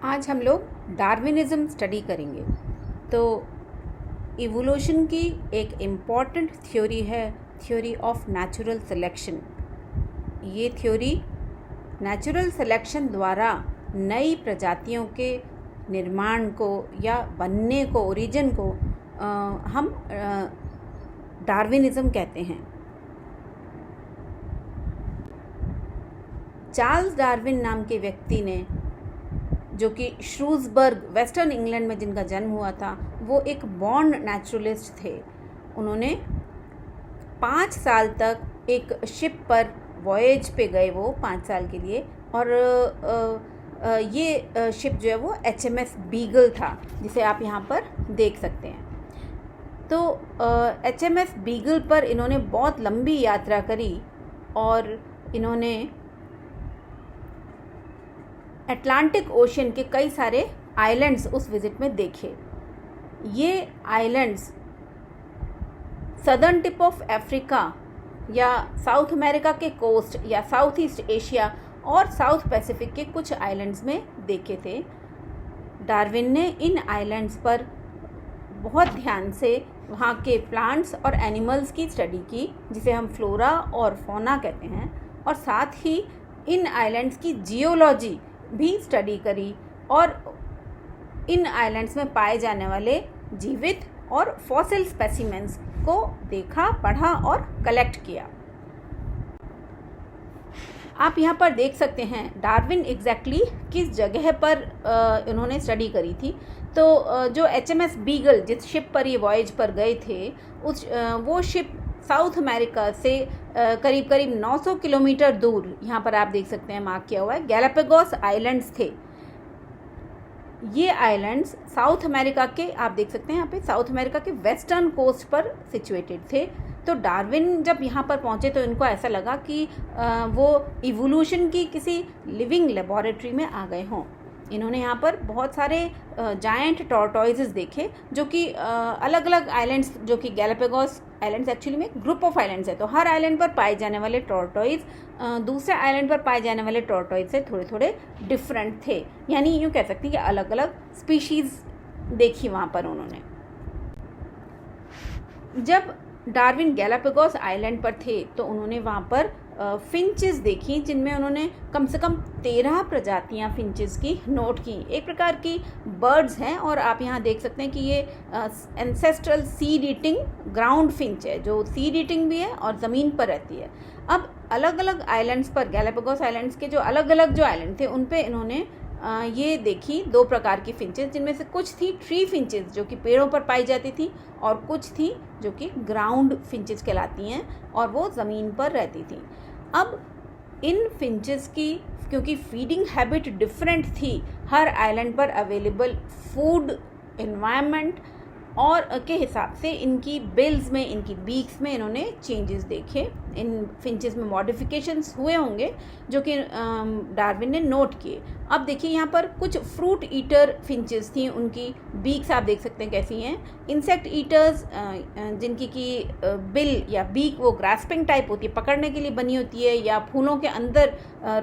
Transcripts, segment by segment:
आज हम लोग डार्विनिज़्म स्टडी करेंगे। तो इवोल्यूशन की एक इम्पॉर्टेंट थ्योरी है थ्योरी ऑफ नेचुरल सिलेक्शन। ये थ्योरी नेचुरल सिलेक्शन द्वारा नई प्रजातियों के निर्माण को या बनने को, ओरिजिन को हम डार्विनिज़्म कहते हैं। चार्ल्स डार्विन नाम के व्यक्ति ने, जो कि श्रूसबर्ग वेस्टर्न इंग्लैंड में जिनका जन्म हुआ था, वो एक बॉर्न नेचुरलिस्ट थे। उन्होंने 5 साल तक एक शिप पर वॉयेज पे गए, वो 5 साल के लिए। और ये शिप जो है वो HMS बीगल था, जिसे आप यहाँ पर देख सकते हैं। तो HMS बीगल पर इन्होंने बहुत लंबी यात्रा करी और इन्होंने अटलांटिक ओशन के कई सारे आइलैंड्स उस विज़िट में देखे। ये islands southern tip of Africa या साउथ अमेरिका के कोस्ट या साउथ ईस्ट एशिया और साउथ पैसिफिक के कुछ आइलैंड्स में देखे थे। डार्विन ने इन आइलैंड्स पर बहुत ध्यान से वहाँ के प्लांट्स और एनिमल्स की स्टडी की, जिसे हम फ्लोरा और फौना कहते हैं, और साथ ही इन आइलैंड्स की जियोलॉजी भी स्टडी करी और इन आइलैंड्स में पाए जाने वाले जीवित और फॉसिल स्पेसिमेंस को देखा, पढ़ा और कलेक्ट किया। आप यहाँ पर देख सकते हैं डार्विन एग्जैक्टली किस जगह पर इन्होंने स्टडी करी थी। तो जो HMS बीगल जिस शिप पर ये वॉयेज पर गए थे, वो शिप साउथ अमेरिका से करीब 900 किलोमीटर दूर, यहाँ पर आप देख सकते हैं मार्क किया हुआ है, गैलापागोस आइलैंड्स थे। ये आइलैंड्स साउथ अमेरिका के, आप देख सकते हैं यहाँ पे, साउथ अमेरिका के वेस्टर्न कोस्ट पर सिचुएटेड थे। तो डार्विन जब यहाँ पर पहुँचे तो इनको ऐसा लगा कि वो इवोल्यूशन की किसी लिविंग लेबोरेटरी में आ गए हों। इन्होंने यहाँ पर बहुत सारे जायंट टॉर्टॉइजेस देखे, जो कि अलग अलग आइलैंड्स, जो कि गैलापागोस आइलैंड्स एक्चुअली में ग्रुप ऑफ आइलैंड्स है। तो हर आइलैंड पर पाए जाने वाले टॉर्टॉइज दूसरे आइलैंड पर पाए जाने वाले टॉर्टॉइज से थोड़े थोड़े डिफरेंट थे। यानी यूँ कह सकते हैं कि अलग अलग स्पीशीज़ देखी वहाँ पर उन्होंने। जब डार्विन गैलापागोस आइलैंड पर थे तो उन्होंने वहाँ पर फिंचेस देखी, जिनमें उन्होंने कम से कम 13 प्रजातियाँ फिंचेस की नोट की। एक प्रकार की बर्ड्स हैं और आप यहाँ देख सकते हैं कि ये ancestral seed eating ground Finch है, जो सीड ईटिंग भी है और ज़मीन पर रहती है। अब अलग अलग आइलैंड्स पर, गैलापागोस आइलैंड्स के जो अलग अलग जो आइलैंड थे, उन पे इन्होंने ये देखी 2 प्रकार की फिंचेस, जिनमें से कुछ थी ट्री फिंचेस जो कि पेड़ों पर पाई जाती थी, और कुछ थी जो कि ग्राउंड फिंचेस कहलाती हैं और वो ज़मीन पर रहती थी। अब इन फिंचेस की क्योंकि फीडिंग हैबिट डिफरेंट थी, हर आइलैंड पर अवेलेबल फूड एनवायरनमेंट और के हिसाब से इनकी बिल्स में, इनकी बीक्स में इन्होंने चेंजेस देखे। इन फिंचेस में मॉडिफिकेशंस हुए होंगे जो कि डार्विन ने नोट किए। अब देखिए यहाँ पर कुछ फ्रूट ईटर फिंचेस थी, उनकी बीक्स आप देख सकते हैं कैसी हैं। इंसेक्ट ईटर्स जिनकी की बिल या बीक वो ग्रास्पिंग टाइप होती है, पकड़ने के लिए बनी होती है, या फूलों के अंदर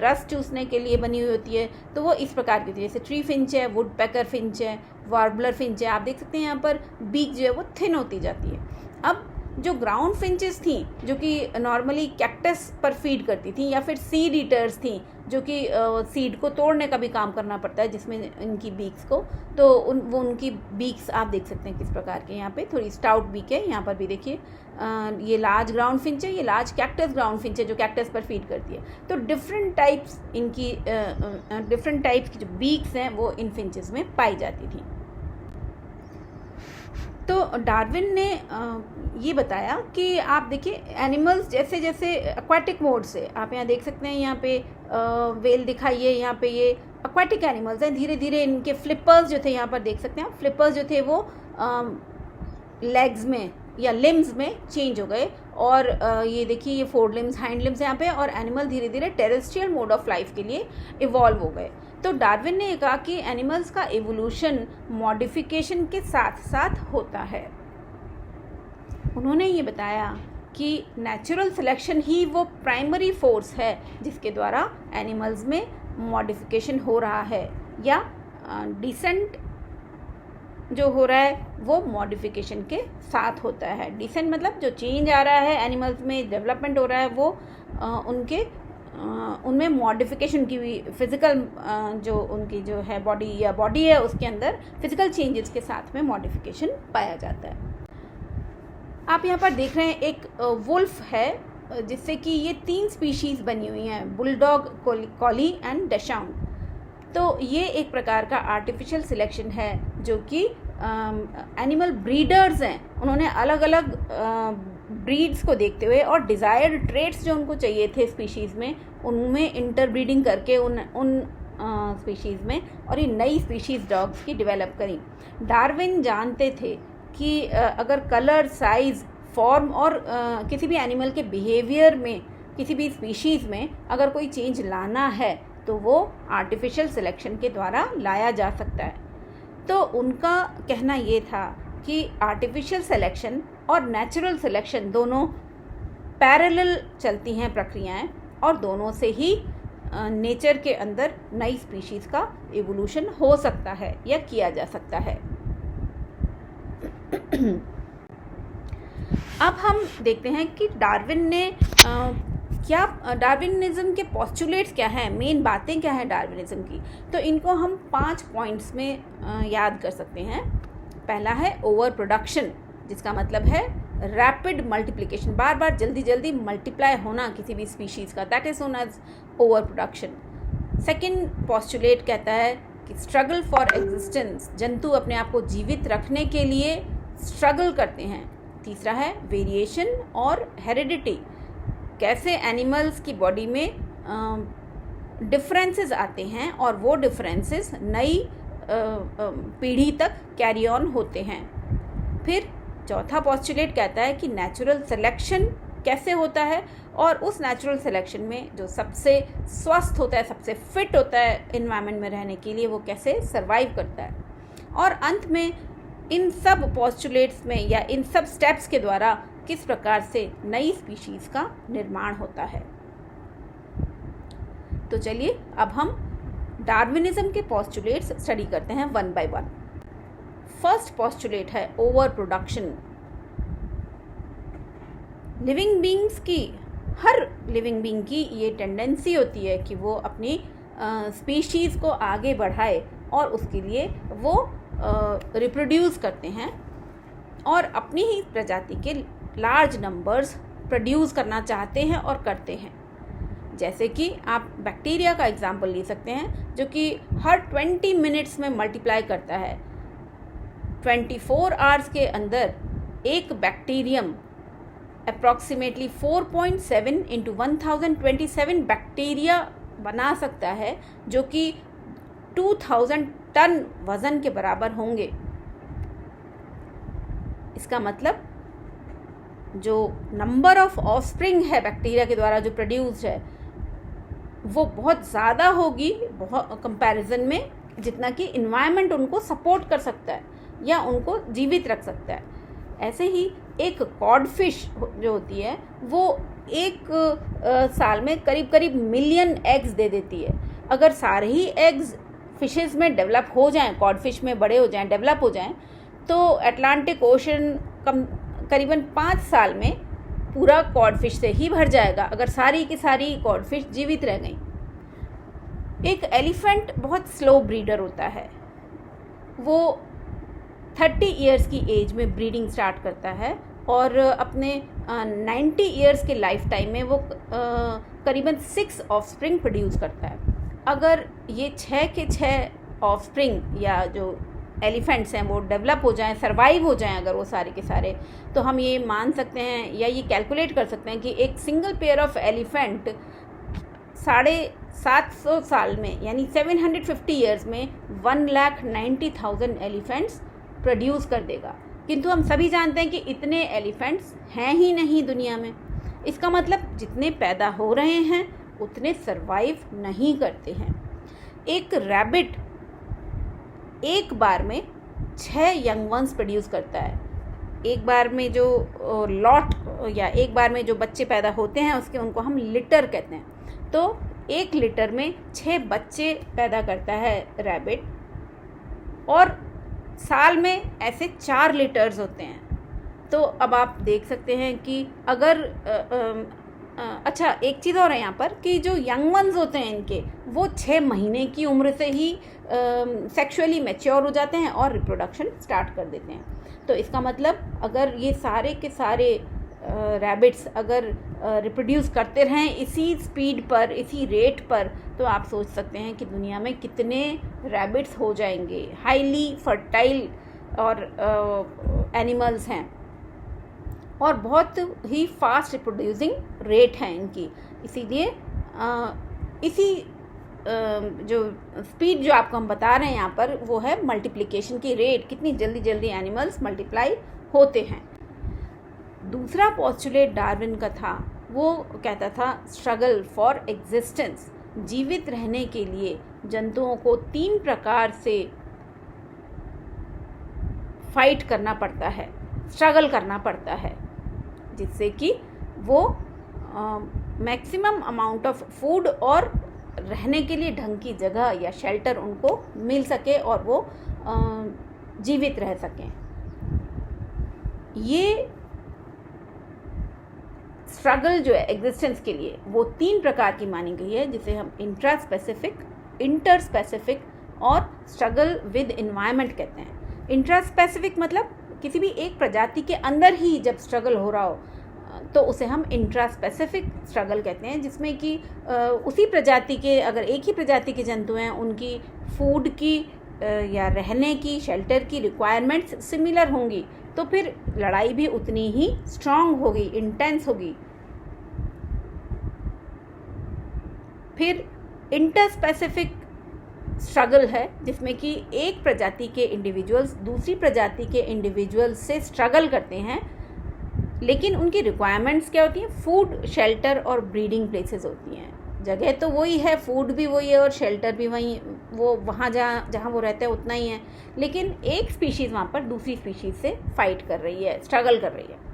रस चूसने के लिए बनी हुई होती है, तो वो इस प्रकार की होती है। जैसे ट्री फिंच है, वुड पैकर फिंच है, वार्बलर फिंच है। आप देख सकते हैं यहाँ पर बीक जो है वो थिन होती जाती है। अब जो ग्राउंड फिंचेस थी, जो कि नॉर्मली कैक्टस पर फीड करती थी, या फिर सीड ईटर्स थी, जो कि सीड को तोड़ने का भी काम करना पड़ता है जिसमें इनकी बीक्स को, तो वो उनकी बीक्स आप देख सकते हैं किस प्रकार के। यहाँ पे थोड़ी स्टाउट बीक है, यहाँ पर भी देखिए ये लार्ज ग्राउंड फिंच है, ये लार्ज कैक्टस ग्राउंड फिंच है जो कैक्टस पर फीड करती है। तो डिफरेंट टाइप्स इनकी डिफरेंट टाइप्स की जो बीक्स हैं वो इन फिंचेस में पाई जाती थी। तो डार्विन ने ये बताया कि आप देखिए एनिमल्स जैसे जैसे एक्वाटिक मोड से, आप यहाँ देख सकते हैं, यहाँ पे वेल दिखाई है, यहाँ पे ये एक्वाटिक एनिमल्स हैं, धीरे धीरे इनके फ्लिपर्स जो थे, यहाँ पर देख सकते हैं फ्लिपर्स जो थे वो लेग्स में या लिम्स में चेंज हो गए, और ये देखिए ये 4 लिम्स, हाइंड लिम्स यहाँ पे, और एनिमल धीरे धीरे टेरेस्ट्रियल मोड ऑफ लाइफ के लिए इवॉल्व हो गए। तो डार्विन ने कहा कि एनिमल्स का एवोल्यूशन मॉडिफिकेशन के साथ साथ होता है। उन्होंने ये बताया कि नेचुरल सिलेक्शन ही वो प्राइमरी फोर्स है जिसके द्वारा एनिमल्स में मॉडिफिकेशन हो रहा है, या डिसेंट जो हो रहा है वो मॉडिफिकेशन के साथ होता है। डिसेंट मतलब जो चेंज आ रहा है एनिमल्स में, डेवलपमेंट हो रहा है, वो उनमें मॉडिफिकेशन की भी फिज़िकल जो उनकी जो है बॉडी है उसके अंदर फिज़िकल चेंजेस के साथ में मॉडिफिकेशन पाया जाता है। आप यहाँ पर देख रहे हैं एक वुल्फ है जिससे कि ये 3 स्पीशीज़ बनी हुई हैं, बुलडॉग, कॉली एंड डचहाउंड। तो ये एक प्रकार का आर्टिफिशियल सिलेक्शन है जो कि एनिमल ब्रीडर्स हैं, उन्होंने अलग अलग ब्रीड्स को देखते हुए और डिज़ायर्ड ट्रेट्स जो उनको चाहिए थे स्पीशीज़ में, उनमें इंटरब्रीडिंग करके उन स्पीशीज़ में और ये नई स्पीशीज़ डॉग्स की डेवलप करी। डार्विन जानते थे कि अगर कलर, साइज़, फॉर्म और किसी भी एनिमल के बिहेवियर में, किसी भी स्पीशीज़ में अगर कोई चेंज लाना है तो वो आर्टिफिशियल सिलेक्शन के द्वारा लाया जा सकता है। तो उनका कहना ये था कि आर्टिफिशियल सिलेक्शन और नेचुरल सिलेक्शन दोनों पैरेलल चलती हैं प्रक्रियाएं, और दोनों से ही नेचर के अंदर नई स्पीशीज़ का इवोल्यूशन हो सकता है या किया जा सकता है। अब हम देखते हैं कि डार्विन ने डार्विनिज्म के पोस्टुलेट्स क्या हैं, मेन बातें क्या हैं डार्विनिज्म की। तो इनको हम 5 पॉइंट्स में याद कर सकते हैं। पहला है ओवर प्रोडक्शन, जिसका मतलब है रैपिड मल्टीप्लिकेशन, बार बार जल्दी जल्दी मल्टीप्लाई होना किसी भी स्पीशीज़ का, that is known as over production. Second postulate कहता है कि स्ट्रगल फॉर एग्जिस्टेंस, जंतु अपने आप को जीवित रखने के लिए स्ट्रगल करते हैं। तीसरा है वेरिएशन और हेरिडिटी, कैसे एनिमल्स की बॉडी में डिफरेंसेस आते हैं और वो डिफरेंसेस नई पीढ़ी तक कैरी ऑन होते हैं। फिर चौथा पोस्टुलेट कहता है कि नेचुरल सिलेक्शन कैसे होता है, और उस नेचुरल सिलेक्शन में जो सबसे स्वस्थ होता है, सबसे फिट होता है एनवायरनमेंट में रहने के लिए, वो कैसे सर्वाइव करता है। और अंत में इन सब पोस्टुलेट्स में या इन सब स्टेप्स के द्वारा किस प्रकार से नई स्पीशीज़ का निर्माण होता है। तो चलिए अब हम डार्विनिज्म के पोस्टुलेट्स स्टडी करते हैं one by one. First postulate है ओवर प्रोडक्शन। लिविंग बीइंग्स की, हर लिविंग बीइंग की ये टेंडेंसी होती है कि वो अपनी स्पीशीज़ को आगे बढ़ाए और उसके लिए वो रिप्रोड्यूस करते हैं और अपनी ही प्रजाति के लार्ज नंबर्स प्रोड्यूस करना चाहते हैं और करते हैं। जैसे कि आप बैक्टीरिया का एग्जाम्पल ले सकते हैं जो कि हर 20 मिनट्स में मल्टीप्लाई करता है। 24 आवर्स के अंदर एक बैक्टीरियम अप्रॉक्सीमेटली 4.7 इंटू 1027 बैक्टीरिया बना सकता है, जो कि 2000 टन वज़न के बराबर होंगे। इसका मतलब जो नंबर ऑफ ऑफस्प्रिंग है बैक्टीरिया के द्वारा जो प्रोड्यूस्ड है वो बहुत ज़्यादा होगी, बहुत कंपैरिजन में, जितना कि इन्वायरमेंट उनको सपोर्ट कर सकता है या उनको जीवित रख सकता है। ऐसे ही एक कॉडफिश जो होती है वो एक साल में करीब करीब मिलियन एग्स दे देती है। अगर सारे ही एग्स फिशेस में डेवलप हो जाएं, कॉडफिश में बड़े हो जाएं, डेवलप हो जाएं, तो अटलांटिक ओशन करीबन 5 साल में पूरा कॉडफिश से ही भर जाएगा, अगर सारी की सारी कॉडफिश जीवित रह गई। एक एलिफेंट बहुत स्लो ब्रीडर होता है, वो 30 इयर्स की एज में ब्रीडिंग स्टार्ट करता है और अपने 90 इयर्स के लाइफ टाइम में वो करीबन 6 ऑफस्प्रिंग प्रोड्यूस करता है। अगर ये 6 के 6 ऑफस्प्रिंग या जो एलिफेंट्स हैं वो डेवलप हो जाएं, सर्वाइव हो जाएं अगर वो सारे के सारे, तो हम ये मान सकते हैं या ये कैलकुलेट कर सकते हैं कि एक सिंगल पेयर ऑफ एलिफेंट 750 साल में यानी 750 ईयर्स में 1,90,000 एलिफेंट्स प्रोड्यूस कर देगा। किंतु हम सभी जानते हैं कि इतने एलिफेंट्स हैं ही नहीं दुनिया में। इसका मतलब जितने पैदा हो रहे हैं उतने सर्वाइव नहीं करते हैं। एक रैबिट एक बार में 6 यंग वंस प्रोड्यूस करता है। एक बार में जो लॉट या एक बार में जो बच्चे पैदा होते हैं उसके उनको हम लिटर कहते हैं। तो एक लिटर में 6 बच्चे पैदा करता है रैबिट, और साल में ऐसे 4 लीटर्स होते हैं। तो अब आप देख सकते हैं कि अगर अच्छा एक चीज़ और है यहाँ पर कि जो यंग वंस होते हैं इनके, वो 6 महीने की उम्र से ही सेक्सुअली मैच्योर हो जाते हैं और रिप्रोडक्शन स्टार्ट कर देते हैं। तो इसका मतलब अगर ये सारे के सारे रैबिट्स अगर रिप्रोड्यूस करते रहें इसी स्पीड पर, इसी रेट पर, तो आप सोच सकते हैं कि दुनिया में कितने रैबिट्स हो जाएंगे। हाईली फर्टाइल और एनिमल्स हैं और बहुत ही फास्ट रिप्रोड्यूसिंग रेट है इनकी। इसीलिए इसी जो स्पीड जो आपको हम बता रहे हैं यहाँ पर, वो है मल्टीप्लिकेशन की रेट, कितनी जल्दी जल्दी एनिमल्स मल्टीप्लाई होते हैं। दूसरा पोस्टुलेट डार्विन का था, वो कहता था स्ट्रगल फॉर एग्जिस्टेंस। जीवित रहने के लिए जंतुओं को 3 प्रकार से फाइट करना पड़ता है, स्ट्रगल करना पड़ता है, जिससे कि वो मैक्सिमम अमाउंट ऑफ फूड और रहने के लिए ढंग की जगह या शेल्टर उनको मिल सके और वो जीवित रह सकें। ये स्ट्रगल जो है एग्जिस्टेंस के लिए, वो 3 प्रकार की मानी गई है, जिसे हम इंट्रा स्पेसिफिक, इंटर स्पेसिफिक और स्ट्रगल विद एनवायरनमेंट कहते हैं। इंट्रा स्पेसिफिक मतलब किसी भी एक प्रजाति के अंदर ही जब स्ट्रगल हो रहा हो तो उसे हम इंट्रा स्पेसिफिक स्ट्रगल कहते हैं, जिसमें कि उसी प्रजाति के, अगर एक ही प्रजाति के जंतु हैं, उनकी फूड की या रहने की, शेल्टर की रिक्वायरमेंट्स सिमिलर होंगी, तो फिर लड़ाई भी उतनी ही स्ट्रांग होगी, इंटेंस होगी। फिर इंटर स्पेसिफिक स्ट्रगल है, जिसमें कि एक प्रजाति के इंडिविजुअल्स दूसरी प्रजाति के इंडिविजुअल्स से स्ट्रगल करते हैं, लेकिन उनकी रिक्वायरमेंट्स क्या होती हैं? फूड, शेल्टर और ब्रीडिंग प्लेसेस होती हैं। जगह तो वही है, फूड भी वही है और शेल्टर भी वही, वो वहाँ जहाँ वो रहते हैं उतना ही है, लेकिन एक स्पीशीज़ वहाँ पर दूसरी स्पीशीज़ से फाइट कर रही है, स्ट्रगल कर रही है।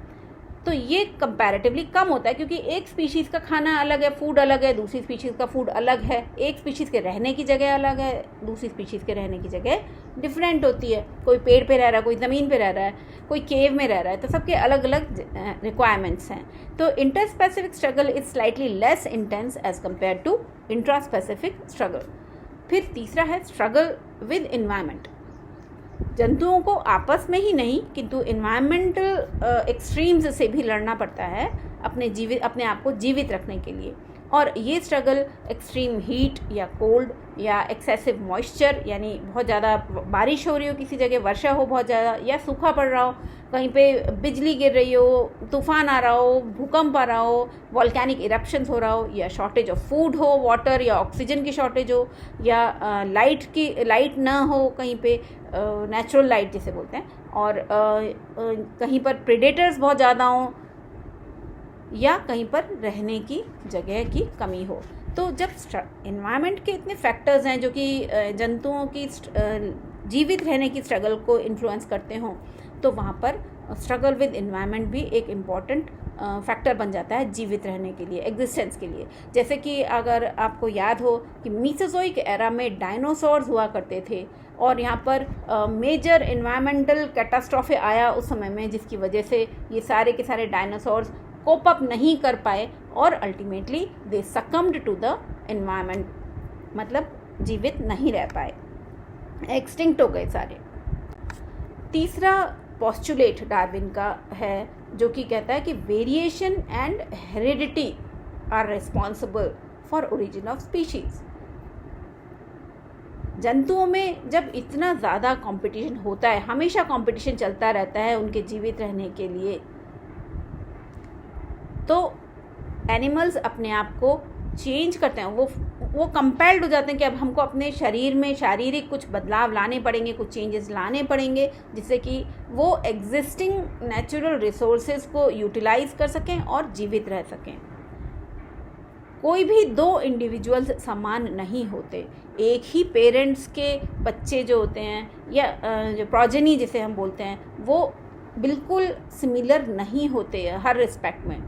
तो ये कंपैरेटिवली कम होता है, क्योंकि एक स्पीशीज़ का खाना अलग है, फूड अलग है, दूसरी स्पीशीज़ का फूड अलग है। एक स्पीशीज़ के रहने की जगह अलग है, दूसरी स्पीशीज़ के रहने की जगह डिफरेंट होती है। कोई पेड़ पे रह रहा है, कोई ज़मीन पे रह रहा है, कोई केव में रह रहा है, तो सबके अलग अलग रिक्वायरमेंट्स हैं। तो interspecific struggle is slightly less intense as compared to intraspecific struggle. फिर तीसरा है स्ट्रगल विद एनवायरनमेंट। जंतुओं को आपस में ही नहीं, किंतु एनवायरमेंटल एक्सट्रीम्स से भी लड़ना पड़ता है अपने आप को जीवित रखने के लिए। और ये स्ट्रगल एक्सट्रीम हीट या कोल्ड या एक्सेसिव मॉइस्चर, यानी बहुत ज़्यादा बारिश हो रही हो, किसी जगह वर्षा हो बहुत ज़्यादा, या सूखा पड़ रहा हो, कहीं पे बिजली गिर रही हो, तूफान आ रहा हो, भूकंप आ रहा हो, वॉल्केनिक इरप्शंस हो रहा हो, या शॉर्टेज ऑफ फूड हो, वाटर या ऑक्सीजन की शॉर्टेज हो, या लाइट ना हो कहीं पे, नेचुरल लाइट जिसे बोलते हैं, और कहीं पर प्रेडेटर्स बहुत ज़्यादा हों, या कहीं पर रहने की जगह की कमी हो। तो जब एनवायरनमेंट के इतने फैक्टर्स हैं जो कि जंतुओं की जीवित रहने की स्ट्रगल को इन्फ्लुएंस करते हों, तो वहाँ पर स्ट्रगल विद एनवायरनमेंट भी एक इम्पॉर्टेंट फैक्टर बन जाता है जीवित रहने के लिए, एग्जिस्टेंस के लिए। जैसे कि अगर आपको याद हो कि मीसोजोइक एरा में डायनासोर्स हुआ करते थे, और यहाँ पर मेजर एनवायरमेंटल कैटास्ट्रॉफे आया उस समय में, जिसकी वजह से ये सारे के सारे डायनासोर्स कोप अप नहीं कर पाए और ultimately they succumbed to the environment, मतलब जीवित नहीं रह पाए, एक्सटिंक्ट हो गए सारे। तीसरा पोस्टुलेट डार्विन का है, जो कि कहता है कि variation and heredity are responsible for origin of species. जंतुओं में जब इतना ज़्यादा कंपटीशन होता है, हमेशा कंपटीशन चलता रहता है उनके जीवित रहने के लिए, तो एनिमल्स अपने आप को चेंज करते हैं, वो कंपेल्ड हो जाते हैं कि अब हमको अपने शरीर में शारीरिक कुछ बदलाव लाने पड़ेंगे, कुछ चेंजेस लाने पड़ेंगे, जिससे कि वो एग्जिस्टिंग नेचुरल रिसोर्सेज को यूटिलाइज कर सकें और जीवित रह सकें। कोई भी 2 इंडिविजुअल्स समान नहीं होते। एक ही पेरेंट्स के बच्चे जो होते हैं, या जो प्रोजेनी जिसे हम बोलते हैं, वो बिल्कुल सिमिलर नहीं होते हर रिस्पेक्ट में।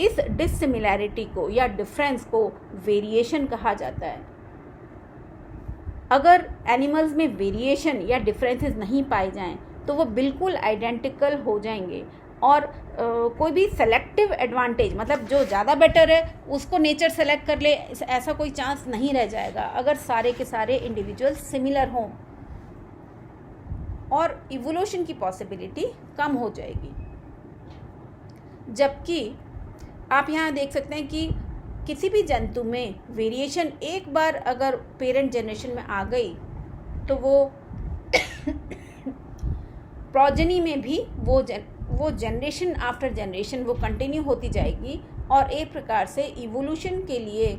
इस डिसिमिलैरिटी को या डिफरेंस को वेरिएशन कहा जाता है। अगर एनिमल्स में वेरिएशन या डिफरेंसेस नहीं पाए जाएं तो वो बिल्कुल आइडेंटिकल हो जाएंगे और कोई भी सेलेक्टिव एडवांटेज, मतलब जो ज़्यादा बेटर है उसको नेचर सेलेक्ट कर ले, ऐसा कोई चांस नहीं रह जाएगा अगर सारे के सारे इंडिविजुअल सिमिलर हों, और इवोल्यूशन की पॉसिबिलिटी कम हो जाएगी। जबकि आप यहाँ देख सकते हैं कि किसी भी जंतु में वेरिएशन एक बार अगर पेरेंट जनरेशन में आ गई तो वो प्रोजेनी में भी वो जनरेशन आफ्टर जनरेशन वो कंटिन्यू होती जाएगी और एक प्रकार से इवोल्यूशन के लिए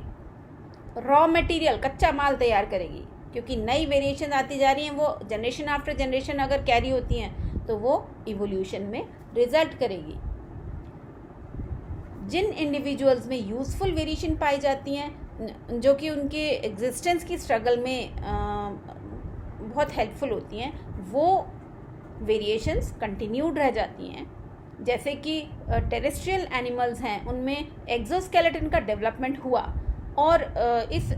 रॉ मटेरियल, कच्चा माल तैयार करेगी, क्योंकि नई वेरिएशन आती जा रही हैं, वो जनरेशन आफ्टर जनरेशन अगर कैरी होती हैं तो वो इवोल्यूशन में रिजल्ट करेगी। जिन इंडिविजुअल्स में यूज़फुल वेरिएशन पाई जाती हैं जो कि उनके एग्जिस्टेंस की स्ट्रगल में बहुत हेल्पफुल होती हैं, वो वेरिएशंस कंटिन्यूड रह जाती हैं। जैसे कि टेरेस्ट्रियल एनिमल्स हैं, उनमें एक्सोस्केलेटन का डेवलपमेंट हुआ और इस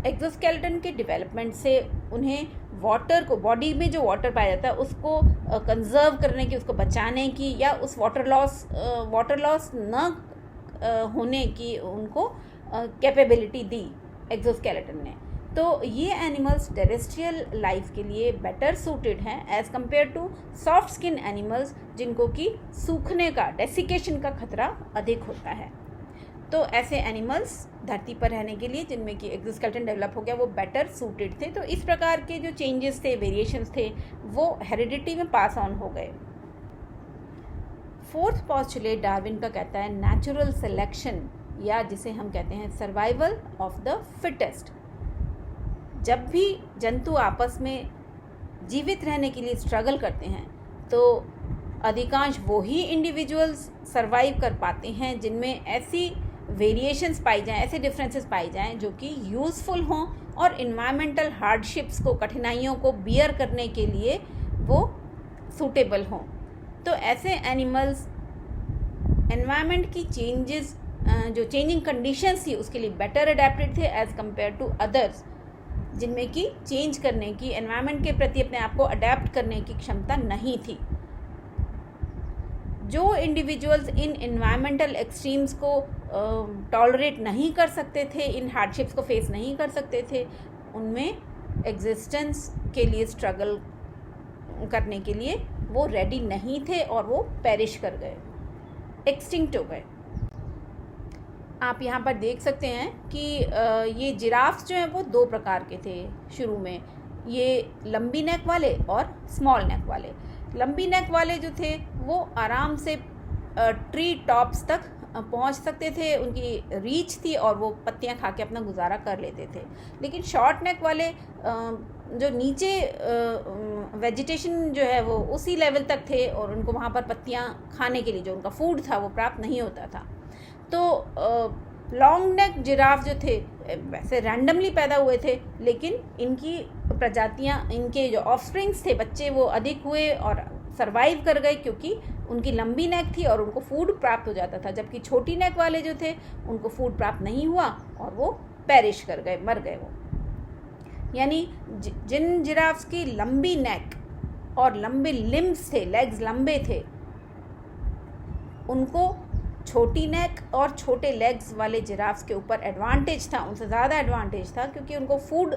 एक्सोस्केलेटन के डेवलपमेंट से उन्हें वाटर को, बॉडी में जो वाटर पाया जाता है उसको कंजर्व करने की, उसको बचाने की, या उस वाटर लॉस न होने की उनको कैपेबिलिटी दी एक्सोस्केलेटन ने। तो ये एनिमल्स टेरेस्ट्रियल लाइफ के लिए बेटर सूटेड हैं as compared to soft skin animals, जिनको कि सूखने का, डेसिकेशन का खतरा अधिक होता है। तो ऐसे एनिमल्स धरती पर रहने के लिए जिनमें कि एक्सोस्केलेटन डेवलप हो गया वो बेटर सूटेड थे। तो इस प्रकार के जो चेंजेस थे, वेरिएशंस थे, वो हेरिडिटी में पास ऑन हो गए। फोर्थ पॉस्टुलेट डार्विन का कहता है नेचुरल सिलेक्शन, या जिसे हम कहते हैं सर्वाइवल ऑफ द फिटेस्ट। जब भी जंतु आपस में जीवित रहने के लिए स्ट्रगल करते हैं तो अधिकांश वो ही इंडिविजुअल्स सर्वाइव कर पाते हैं जिनमें ऐसी वेरिएशंस पाई जाएं, ऐसे डिफरेंसेस पाई जाएं जो कि यूज़फुल हों और इन्वायरमेंटल हार्डशिप्स को, कठिनाइयों को बियर करने के लिए वो सूटेबल हों। तो ऐसे एनिमल्स एनवायरनमेंट की चेंजेस, जो चेंजिंग कंडीशंस थी उसके लिए बेटर अडेप्टेड थे एज़ कम्पेयर टू अदर्स, जिनमें कि चेंज करने की, एनवायरनमेंट के प्रति अपने आप को अडेप्ट करने की क्षमता नहीं थी। जो इंडिविजुअल्स इन इन्वायरमेंटल एक्सट्रीम्स को टॉलरेट नहीं कर सकते थे, इन हार्डशिप्स को फेस नहीं कर सकते थे, उनमें एग्जिस्टेंस के लिए स्ट्रगल करने के लिए वो रेडी नहीं थे और वो पेरिश कर गए, एक्सटिंक्ट हो गए। आप यहाँ पर देख सकते हैं कि ये जिराफ्स जो हैं वो दो प्रकार के थे शुरू में, ये लंबी नेक वाले और स्मॉल नेक वाले। लंबी नेक वाले जो थे वो आराम से ट्री टॉप्स तक पहुंच सकते थे, उनकी रीच थी और वो पत्तियां खा के अपना गुजारा कर लेते थे। लेकिन शॉर्ट नेक वाले जो नीचे वेजिटेशन जो है वो उसी लेवल तक थे और उनको वहाँ पर पत्तियां खाने के लिए जो उनका फूड था वो प्राप्त नहीं होता था। तो लॉन्ग नेक जिराफ जो थे वैसे रैंडमली पैदा हुए थे, लेकिन इनकी प्रजातियां, इनके जो ऑफस्प्रिंग्स थे, बच्चे, वो अधिक हुए और सरवाइव कर गए क्योंकि उनकी लंबी नेक थी और उनको फूड प्राप्त हो जाता था। जबकि छोटी नेक वाले जो थे उनको फूड प्राप्त नहीं हुआ और वो पेरिश कर गए, मर गए वो। यानी जिन जिराफ्स की लंबी नेक और लंबे लिम्स थे, लेग्स लंबे थे, उनको छोटी नेक और छोटे लेग्स वाले जिराफ्स के ऊपर एडवांटेज था, उनसे ज़्यादा एडवांटेज था, क्योंकि उनको फूड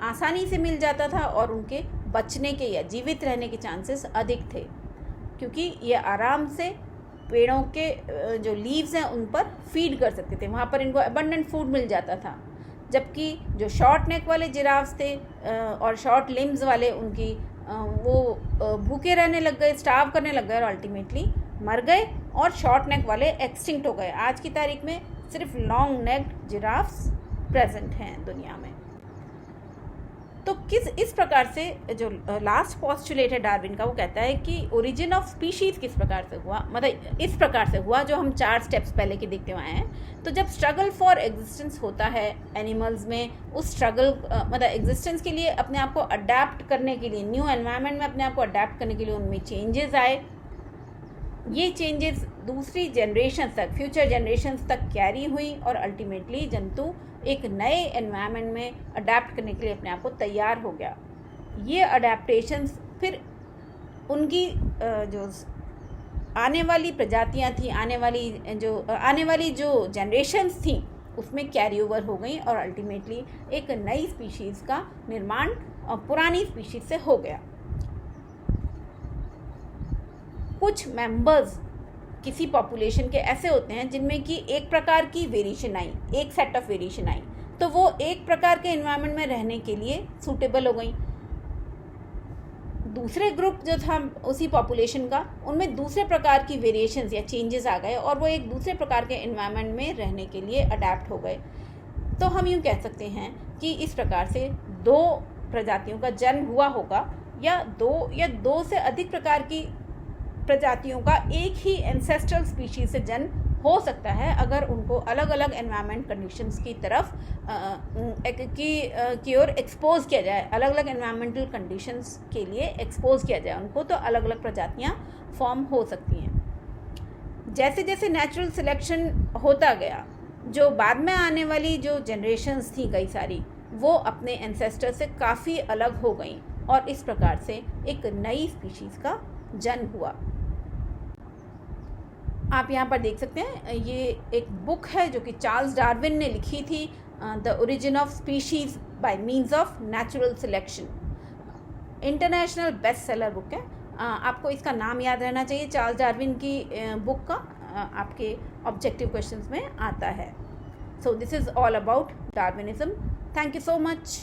आसानी से मिल जाता था और उनके बचने के या जीवित रहने के चांसेस अधिक थे, क्योंकि ये आराम से पेड़ों के जो लीव्स हैं उन पर फीड कर सकते थे, वहाँ पर इनको अबंडेंट फूड मिल जाता था। जबकि जो शॉर्ट नेक वाले जिराफ्स थे और शॉर्ट लिम्स वाले, उनकी वो भूखे रहने लग गए, स्टार्व करने लग गए और अल्टीमेटली मर गए और शॉर्ट नेक वाले एक्सटिंक्ट हो गए। आज की तारीख में सिर्फ लॉन्ग नेक्ड जिराफ्स प्रेजेंट हैं दुनिया में। तो इस प्रकार से जो लास्ट पॉस्टुलेट है डार्विन का, वो कहता है कि ओरिजिन ऑफ स्पीशीज़ किस प्रकार से हुआ, मतलब इस प्रकार से हुआ जो हम 4 स्टेप्स पहले के देखते हुए आए हैं। तो जब स्ट्रगल फॉर एग्जिस्टेंस होता है एनिमल्स में, उस स्ट्रगल मतलब एग्जिस्टेंस के लिए अपने आप को अडेप्ट करने के लिए, न्यू एनवायरनमेंट में अपने आप को अडेप्ट करने के लिए उनमें चेंजेस आए। ये चेंजेस दूसरी जनरेशन तक, फ्यूचर जनरेशन तक कैरी हुई और अल्टीमेटली जंतु एक नए एनवायरनमेंट में अडेप्ट करने के लिए अपने आप को तैयार हो गया। ये अडेप्टेशंस फिर उनकी जो आने वाली प्रजातियां थी, आने वाली जो जनरेशन्स थी, उसमें कैरी ओवर हो गई और अल्टीमेटली एक नई स्पीशीज़ का निर्माण पुरानी स्पीशीज़ से हो गया। कुछ मेंबर्स किसी पॉपुलेशन के ऐसे होते हैं जिनमें कि एक प्रकार की वेरिएशन आई, एक सेट ऑफ वेरिएशन आई, तो वो एक प्रकार के एनवायरनमेंट में रहने के लिए सूटेबल हो गई। दूसरे ग्रुप जो था उसी पॉपुलेशन का, उनमें दूसरे प्रकार की वेरिएशंस या चेंजेस आ गए और वो एक दूसरे प्रकार के एनवायरनमेंट में रहने के लिए अडेप्ट हो गए। तो हम यूँ कह सकते हैं कि इस प्रकार से दो प्रजातियों का जन्म हुआ होगा, या दो से अधिक प्रकार की प्रजातियों का एक ही एंसेस्ट्रल स्पीशीज से जन्म हो सकता है, अगर उनको अलग अलग एनवायरनमेंट कंडीशंस की तरफ की ओर एक्सपोज किया जाए, अलग अलग एनवायरनमेंटल कंडीशंस के लिए एक्सपोज किया जाए उनको, तो अलग अलग प्रजातियां फॉर्म हो सकती हैं। जैसे जैसे नेचुरल सिलेक्शन होता गया, जो बाद में आने वाली जो जनरेशन्स थी कई सारी, वो अपने एंसेस्टर से काफ़ी अलग हो गई और इस प्रकार से एक नई स्पीशीज़ का जन्म हुआ। आप यहाँ पर देख सकते हैं, ये एक बुक है जो कि चार्ल्स डार्विन ने लिखी थी, the origin of species bye means of natural selection. International best seller book है। आपको इसका नाम याद रहना चाहिए, चार्ल्स डार्विन की बुक का आपके ऑब्जेक्टिव क्वेश्चंस में आता है। So this is all about Darwinism. Thank you so much.